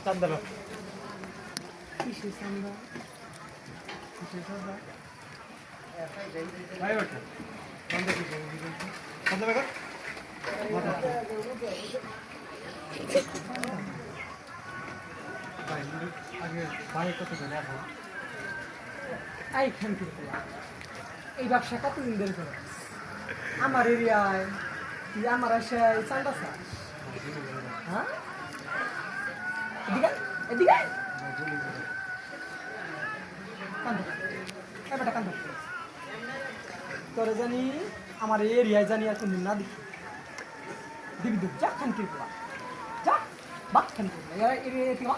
চান্দা কিসের চান্দা? ভাই ওঠে চান্দা কি চান্দা বেকার আগে ভাই কত করে এখন এইখান থেকে এই ব্যবসা কতদিন ধরে করে আমার এরিয়ায় তুই আমার এসে চান্দা চাস? হ্যাঁ এদিকে এদিকে কান্দো এবারটা কান্দো তোরে জানি আমার এরিয়ায় জানি আর কোনদিন না দেখি দিবি দেব যা খান কি যা বাক খান কি এরিয়া